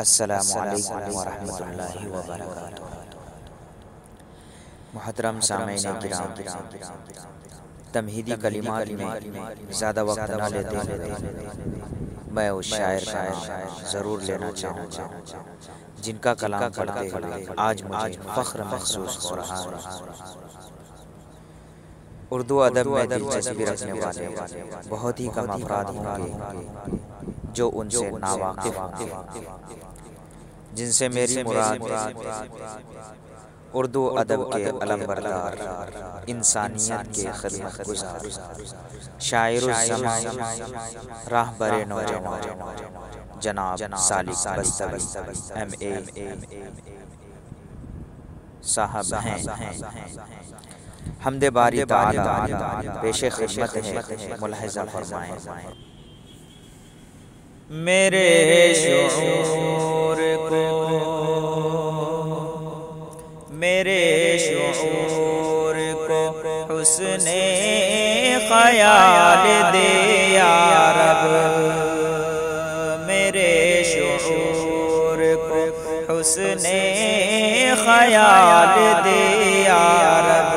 السلام علیکم ورحمۃ اللہ وبرکاتہ۔ محترم سامعین کرام، تمہیدی کلمات میں زیادہ وقت نہ لیتے ہوئے میں اس شاعر کا نام ضرور لینا چاہوں گا جن کا کلام پڑھتے ہوئے آج مجھے فخر محسوس ہو رہا ہے۔ اردو ادب میں دلچسپی رکھنے والے بہت ہی کم افراد ہوں گے جو ان سے ناواقف ہوں گے، جن سے میری مراد اردو ادب کے علمبردار، انسانیت کے خدمت گزار، شاعر الزمان، راہبر نوجوان جناب سالک بستوی MA صاحب ہیں۔ حمد باری تعالی پیش خدمت ہے، ملاحظہ فرمائیں۔ میرے شعور کو، میرے شعور کو حسن خیال دے یا رب، میرے شعور کو حسن خیال دے یا رب،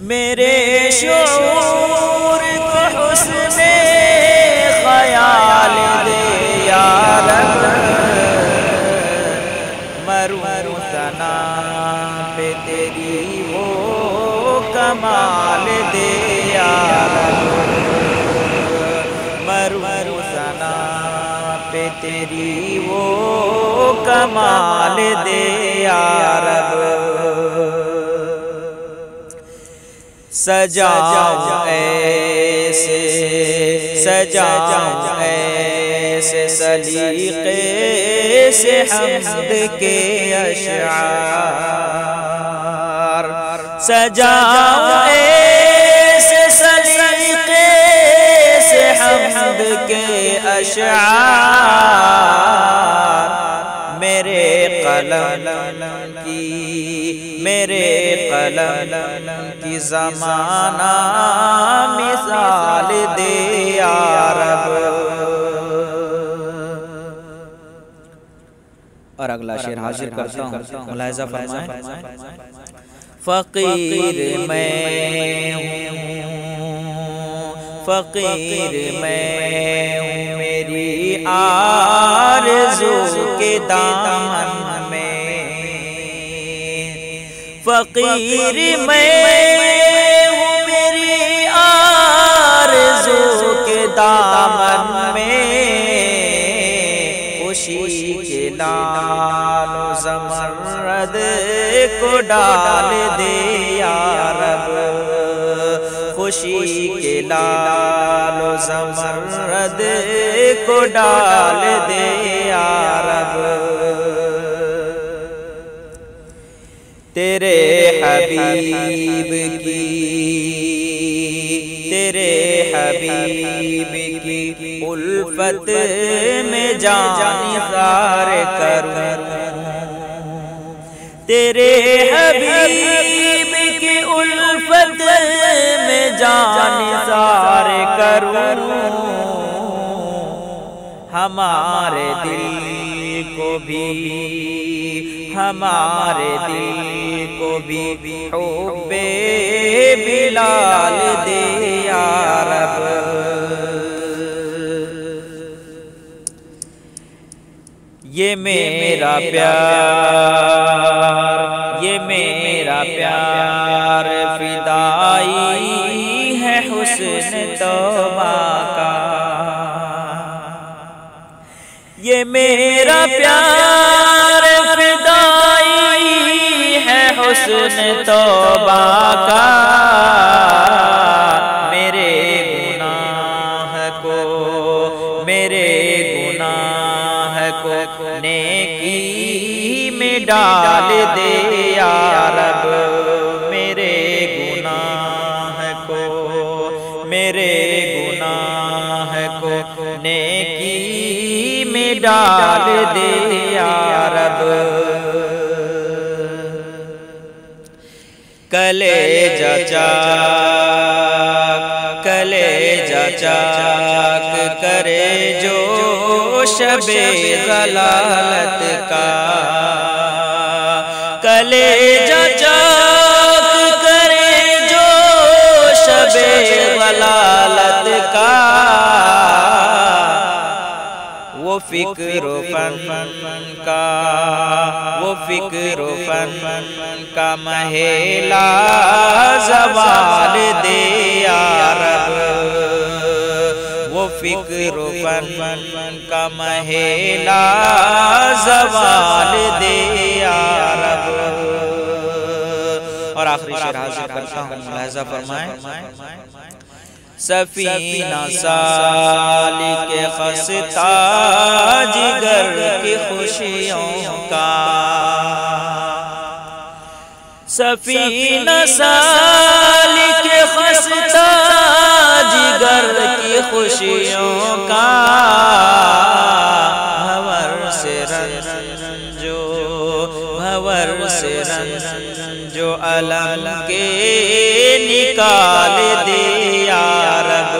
میرے شعور کو حسن خیال دے یا رب، مروں ثنا پہ تیری وہ کمال دے یا رب، مروں ثنا پہ تیری وہ کمال دے یا رب، سجاؤں ایسے، سجاؤں ایسے سلیقے سے حمد کے اشعار، سجاؤں ایسے سلیقے سے حمد کے اشعار، میرے قلم کی، میرے قلم کی زمانہ مثال دے یا رب۔ اور اگلا شعر حاضر کرتا ہوں، ملاحظہ فرمائیں۔ فقیر میں ہوں، فقیر میں ہوں، میری آرزو کے دامن میں، فقیر میں ہوں میری آرزو کے دامن میں، خوشی کے لال و زمرد کو ڈال دے یا رب، خوشی کے لال و زمرد کو ڈال دے یا رب، تیرے حبیب کی، تیرے حبیب کی الفت میں جان نثار کروں، تیرے حبیب کی الفت میں جان نثار کروں، ہمارے دل کو بھی، ہمارے دل کو بھی حب بلال دے یا رب، یہ میرا پیار، یہ میرا پیار فدائی ہے حسن توبہ کا، یہ میرا پیار فدائی ہے حسن توبہ کا، میرے گناہ کو، میرے گناہ کو نیکی میں ڈال دے یا رب، میرے گناہ کو، میرے گناہ کو نیکی میں ڈال دے یا رب، کلیجہ چاک، کلیجہ چاک کرے جو شب ضلالت کا، کلیجہ چاک کرے جو شب ضلالت کا، وہ فکر و فن کا، وہ فکر و فن کا مہیلا زوال دے یا رب، وہ فکر و فن کا مہیلا زوال دے یا رب۔ اور آخری شعر حاضر کرتا ہوں، ملاحظہ فرمائیں۔ سفینہ سالک خستہ جگر کی خوشیوں کا، سفینہ سالک خستہ جگر کی خوشیوں کا، بھور سے رنجو، بھور سے رنجو علم کے نکال دے یا رب،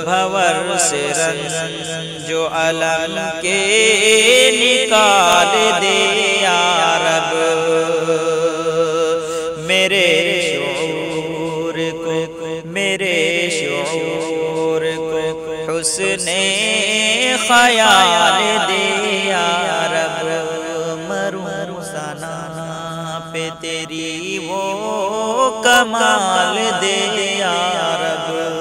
بھور سے رنجو علم کے نکال دے یا رب، میرے شعور کو، میرے شعور کو حسن خیال دے یا رب، مروں ثنا پہ تیری وہ کمال دے یا رب۔